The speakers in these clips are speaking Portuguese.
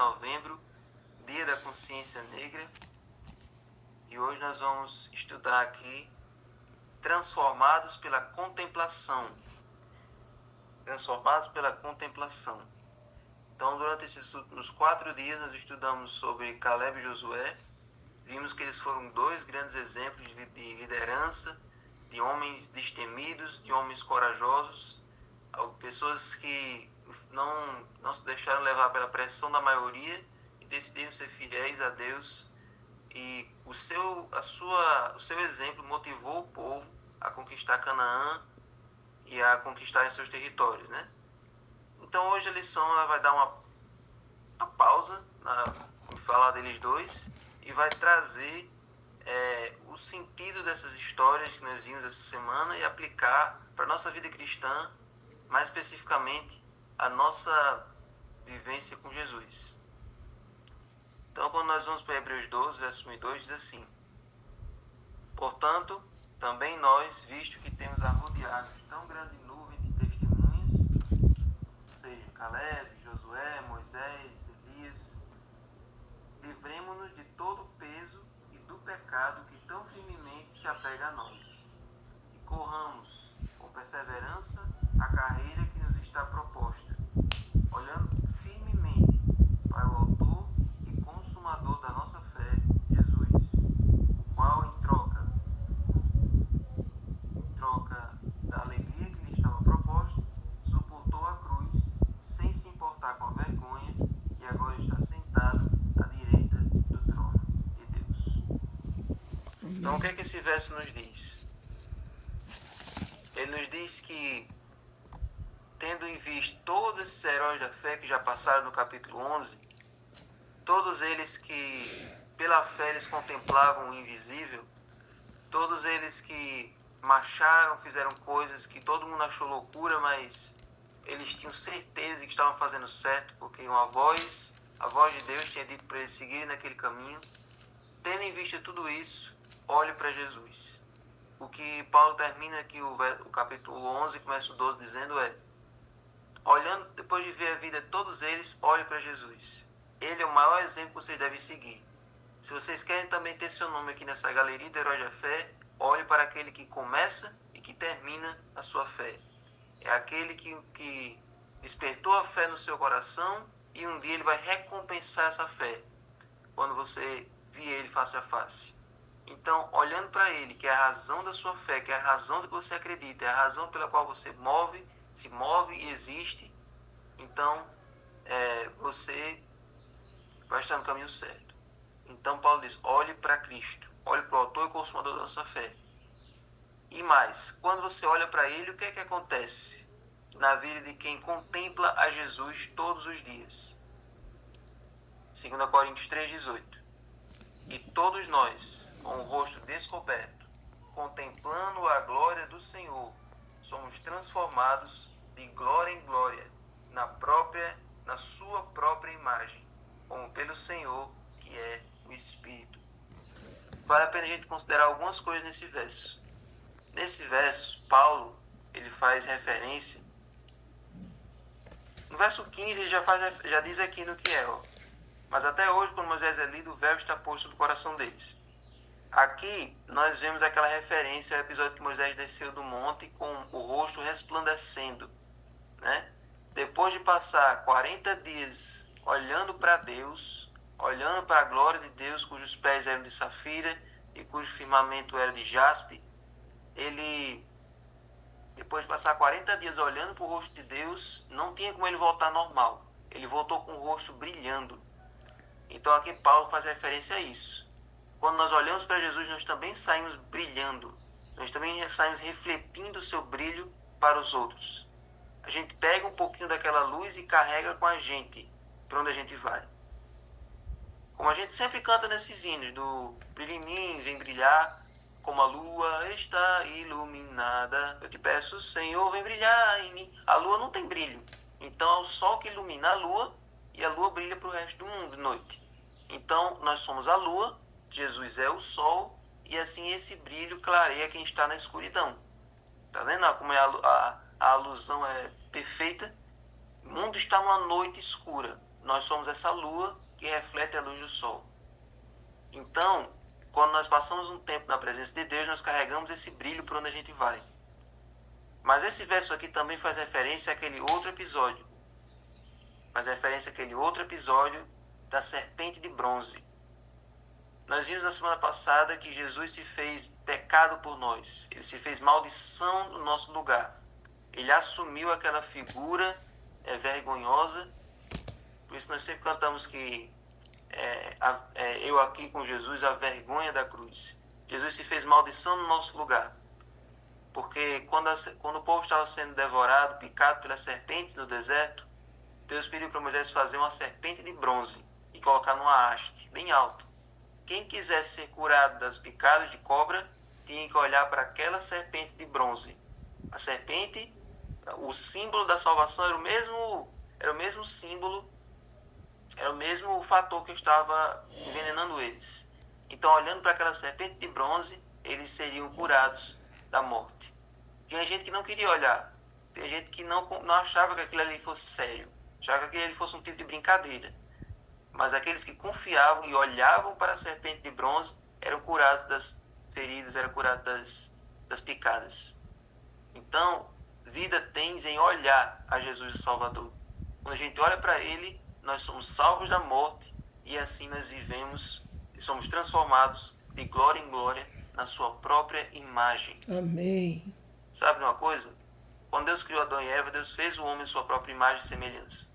novembro, Dia da Consciência Negra. E hoje nós vamos estudar aqui Transformados pela Contemplação. Transformados pela Contemplação. Então, durante esses últimos 4 dias, nós estudamos sobre Caleb e Josué. Vimos que eles foram 2 grandes exemplos de liderança, de homens destemidos, de homens corajosos, pessoas que não se deixaram levar pela pressão da maioria e decidiram ser fiéis a Deus. E o seu exemplo motivou o povo a conquistar Canaã e a conquistar seus territórios, né? Então hoje a lição ela vai dar uma pausa em falar deles dois e vai trazer o sentido dessas histórias que nós vimos essa semana e aplicar para a nossa vida cristã, mais especificamente a nossa vivência com Jesus. Então, quando nós vamos para Hebreus 12, verso 1 e 2, diz assim: Portanto, também nós, visto que temos arrodeados tão grande nuvem de testemunhas, ou seja, Caleb, Josué, Moisés, Elias, livremo-nos de todo o peso e do pecado que tão firmemente se apega a nós, e corramos com perseverança a carreira que nos está proposta, olhando firmemente para o autor e consumador da nossa fé, Jesus, o qual em troca da alegria que lhe estava proposta, suportou a cruz sem se importar com a vergonha e agora está sentado à direita do trono de Deus. Então o que é que esse verso nos diz? Ele nos diz que, tendo em vista todos esses heróis da fé que já passaram no capítulo 11, todos eles que pela fé eles contemplavam o invisível, todos eles que marcharam, fizeram coisas que todo mundo achou loucura, mas eles tinham certeza de que estavam fazendo certo, porque a voz de Deus tinha dito para eles seguirem naquele caminho. Tendo em vista tudo isso, olhe para Jesus. O que Paulo termina aqui o capítulo 11, começa o 12, dizendo olhando, depois de ver a vida de todos eles, olhe para Jesus. Ele é o maior exemplo que vocês devem seguir. Se vocês querem também ter seu nome aqui nessa galeria de heróis da fé, olhe para aquele que começa e que termina a sua fé. É aquele que despertou a fé no seu coração e um dia ele vai recompensar essa fé, quando você vir ele face a face. Então, olhando para ele, que é a razão da sua fé, que é a razão do que você acredita, é a razão pela qual você se move e existe, então você vai estar no caminho certo. Então Paulo diz, olhe para Cristo, olhe para o autor e consumador da nossa fé. E mais, quando você olha para ele, o que é que acontece na vida de quem contempla a Jesus todos os dias? 2 Coríntios 3,18. E todos nós, com o rosto descoberto, contemplando a glória do Senhor, somos transformados de glória em glória, na sua própria imagem, como pelo Senhor, que é o Espírito. Vale a pena a gente considerar algumas coisas nesse verso. Nesse verso, Paulo, ele faz referência. No verso 15, ele já diz aqui no que é, Mas até hoje, quando Moisés é lido, o véu está posto no coração deles. Aqui, nós vemos aquela referência ao episódio que Moisés desceu do monte com o rosto resplandecendo, né? Depois de passar 40 dias olhando para Deus, olhando para a glória de Deus, cujos pés eram de safira e cujo firmamento era de jaspe, ele, depois de passar 40 dias olhando para o rosto de Deus, não tinha como ele voltar normal. Ele voltou com o rosto brilhando. Então aqui Paulo faz referência a isso. Quando nós olhamos para Jesus, nós também saímos brilhando. Nós também saímos refletindo o seu brilho para os outros. A gente pega um pouquinho daquela luz e carrega com a gente para onde a gente vai. Como a gente sempre canta nesses hinos do brilha em mim, vem brilhar, como a lua está iluminada. Eu te peço, Senhor, vem brilhar em mim. A lua não tem brilho. Então é o sol que ilumina a lua e a lua brilha para o resto do mundo de noite. Então nós somos a lua, Jesus é o sol e assim esse brilho clareia quem está na escuridão. Tá vendo como a alusão é perfeita? O mundo está numa noite escura. nós somos essa lua que reflete a luz do sol. Então, quando nós passamos um tempo na presença de Deus, nós carregamos esse brilho por onde a gente vai. Mas esse verso aqui também faz referência àquele outro episódio. Faz referência àquele outro episódio da serpente de bronze. Nós vimos na semana passada que Jesus se fez pecado por nós. Ele se fez maldição no nosso lugar. Ele assumiu aquela figura vergonhosa. Por isso nós sempre cantamos que eu aqui com Jesus, a vergonha da cruz. Jesus se fez maldição no nosso lugar. Porque quando o povo estava sendo devorado, picado pelas serpentes no deserto, Deus pediu para Moisés fazer uma serpente de bronze e colocar numa haste bem alta. Quem quisesse ser curado das picadas de cobra, tinha que olhar para aquela serpente de bronze. A serpente, o símbolo da salvação era o mesmo símbolo, era o mesmo fator que estava envenenando eles. Então, olhando para aquela serpente de bronze, eles seriam curados da morte. Tinha gente que não queria olhar. Tinha gente que não achava que aquilo ali fosse sério. Achava que aquilo ali fosse um tipo de brincadeira. Mas aqueles que confiavam e olhavam para a serpente de bronze eram curados das feridas, eram curados das picadas. Então, vida tens em olhar a Jesus o Salvador. Quando a gente olha para Ele, nós somos salvos da morte e assim nós vivemos e somos transformados de glória em glória na sua própria imagem. Amém. Sabe uma coisa? Quando Deus criou Adão e Eva, Deus fez o homem em sua própria imagem e semelhança.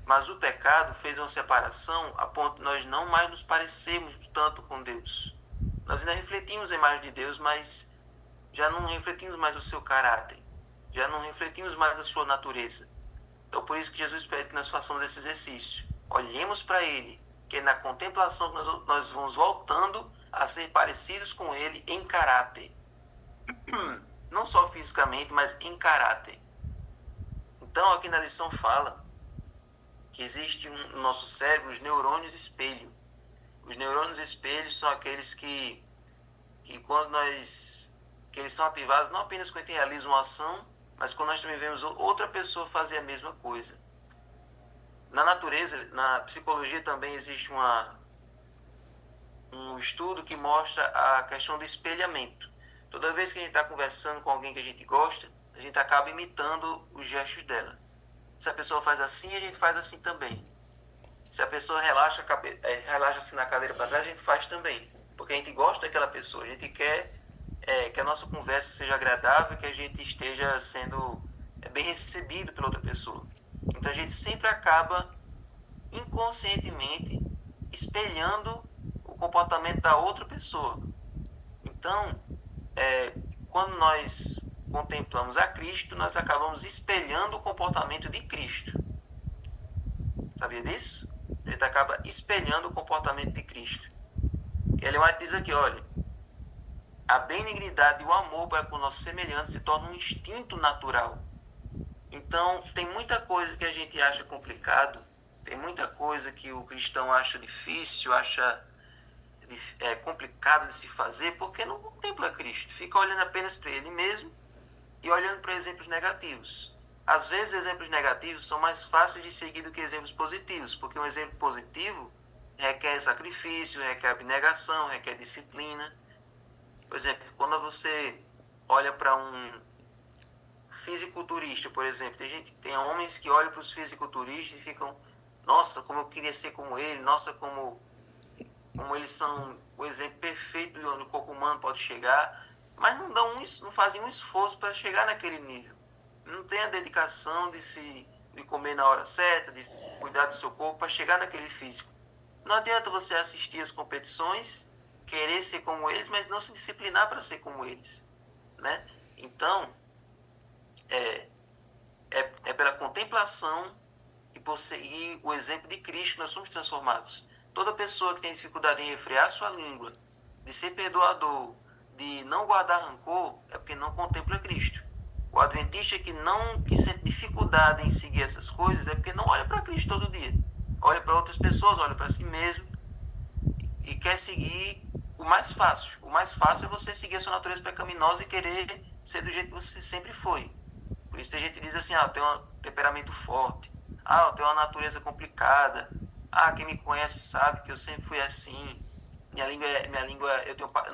Mas o pecado fez uma separação a ponto de nós não mais nos parecermos tanto com Deus. Nós ainda refletimos a imagem de Deus, mas já não refletimos mais o seu caráter. Já não refletimos mais a sua natureza. Então por isso que Jesus pede que nós façamos esse exercício. Olhemos para Ele, que é na contemplação que nós vamos voltando a ser parecidos com Ele em caráter. Não só fisicamente, mas em caráter. Então aqui na lição fala que existe no nosso cérebro os neurônios espelho. Os neurônios espelhos são aqueles que quando eles são ativados não apenas quando a gente realiza uma ação, mas quando nós também vemos outra pessoa fazer a mesma coisa. Na natureza, na psicologia também existe um estudo que mostra a questão do espelhamento. Toda vez que a gente está conversando com alguém que a gente gosta, a gente acaba imitando os gestos dela. Se a pessoa faz assim, a gente faz assim também. Se a pessoa relaxa assim na cadeira para trás, a gente faz também. Porque a gente gosta daquela pessoa, a gente quer que a nossa conversa seja agradável, que a gente esteja sendo bem recebido pela outra pessoa. Então a gente sempre acaba inconscientemente espelhando o comportamento da outra pessoa. Então, quando nós contemplamos a Cristo, nós acabamos espelhando o comportamento de Cristo. Sabia disso? A gente acaba espelhando o comportamento de Cristo. E Ellen White diz aqui, olha, a benignidade e o amor para com nossos semelhantes se torna um instinto natural. Então, tem muita coisa que a gente acha complicado, tem muita coisa que o cristão acha difícil, acha complicado de se fazer, porque não contempla Cristo. Fica olhando apenas para Ele mesmo e olhando para exemplos negativos. Às vezes, exemplos negativos são mais fáceis de seguir do que exemplos positivos, porque um exemplo positivo requer sacrifício, requer abnegação, requer disciplina. Por exemplo, quando você olha para um fisiculturista, por exemplo, tem homens que olham para os fisiculturistas e ficam, nossa, como eu queria ser como ele, nossa, como eles são o exemplo perfeito de onde o corpo humano pode chegar, mas não fazem um esforço para chegar naquele nível. Não tem a dedicação de comer na hora certa, de cuidar do seu corpo para chegar naquele físico. Não adianta você assistir às competições, querer ser como eles, mas não se disciplinar para ser como eles, né? Então, é pela contemplação e por seguir o exemplo de Cristo que nós somos transformados. Toda pessoa que tem dificuldade em refrear sua língua, de ser perdoador, de não guardar rancor, é porque não contempla Cristo. O adventista que sente dificuldade em seguir essas coisas é porque não olha para Cristo todo dia. Olha para outras pessoas, olha para si mesmo e quer seguir o mais fácil. O mais fácil é você seguir a sua natureza pecaminosa e querer ser do jeito que você sempre foi. Por isso tem gente que diz assim, eu tenho um temperamento forte. Ah, eu tenho uma natureza complicada. Ah, quem me conhece sabe que eu sempre fui assim. Eu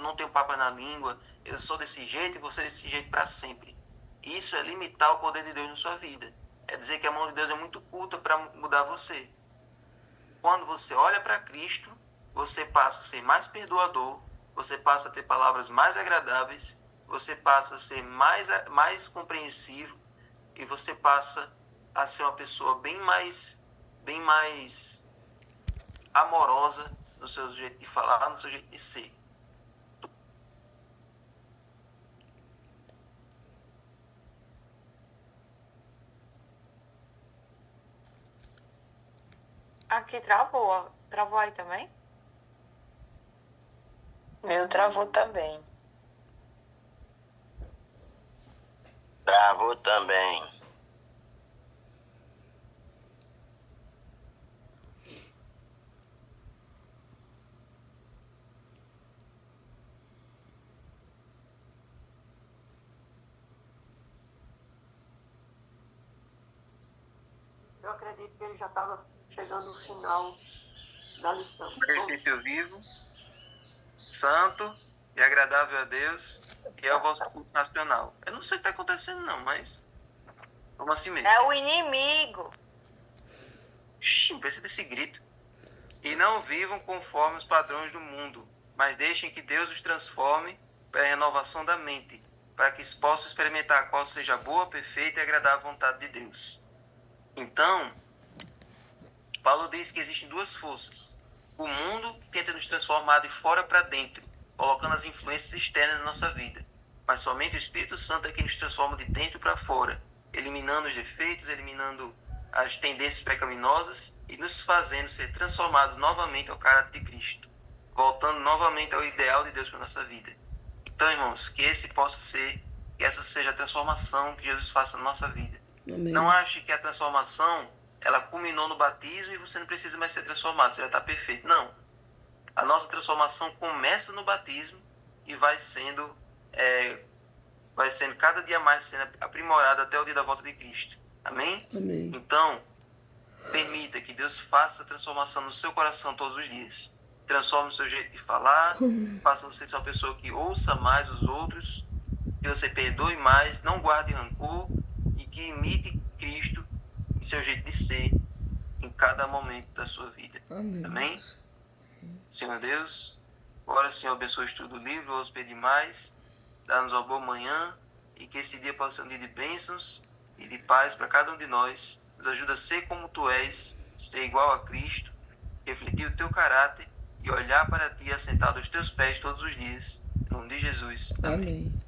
não tenho papa na língua. Eu sou desse jeito e vou ser desse jeito para sempre. Isso é limitar o poder de Deus na sua vida. É dizer que a mão de Deus é muito curta para mudar você. Quando você olha para Cristo, você passa a ser mais perdoador, você passa a ter palavras mais agradáveis, você passa a ser mais compreensivo e você passa a ser uma pessoa bem mais amorosa no seu jeito de falar, no seu jeito de ser. Aqui travou. Travou aí também? Meu travou também. Travou também. Eu acredito que ele já estava chegando no final da lição. Princípio vivo, santo e agradável a Deus, e é o vosso culto nacional. Eu não sei o que está acontecendo não, mas vamos assim mesmo. É o inimigo. Não precisa desse grito. E não vivam conforme os padrões do mundo, mas deixem que Deus os transforme para a renovação da mente, para que possam experimentar qual seja a boa, perfeita e agradável vontade de Deus. Então, Paulo diz que existem duas forças. O mundo tenta nos transformar de fora para dentro, colocando as influências externas na nossa vida. Mas somente o Espírito Santo é que nos transforma de dentro para fora, eliminando os defeitos, eliminando as tendências pecaminosas e nos fazendo ser transformados novamente ao caráter de Cristo, voltando novamente ao ideal de Deus para a nossa vida. Então, irmãos, que essa seja a transformação que Jesus faça na nossa vida. Amém. Não ache que a transformação ela culminou no batismo e você não precisa mais ser transformado, você já está perfeito. Não. A nossa transformação começa no batismo e vai sendo cada dia mais sendo aprimorada até o dia da volta de Cristo. Amém? Amém. Então, permita que Deus faça a transformação no seu coração todos os dias. Transforme o seu jeito de falar, faça você ser uma pessoa que ouça mais os outros, que você perdoe mais, não guarde rancor e que imite Cristo em seu jeito de ser em cada momento da sua vida. Amém. Amém? Senhor Deus, agora, Senhor, abençoe o estudo do livro, vamos pedir mais, dá-nos uma boa manhã e que esse dia possa ser um dia de bênçãos e de paz para cada um de nós. Nos ajuda a ser como Tu és, ser igual a Cristo, refletir o Teu caráter e olhar para Ti assentado aos Teus pés todos os dias. Em nome de Jesus. Amém. Amém.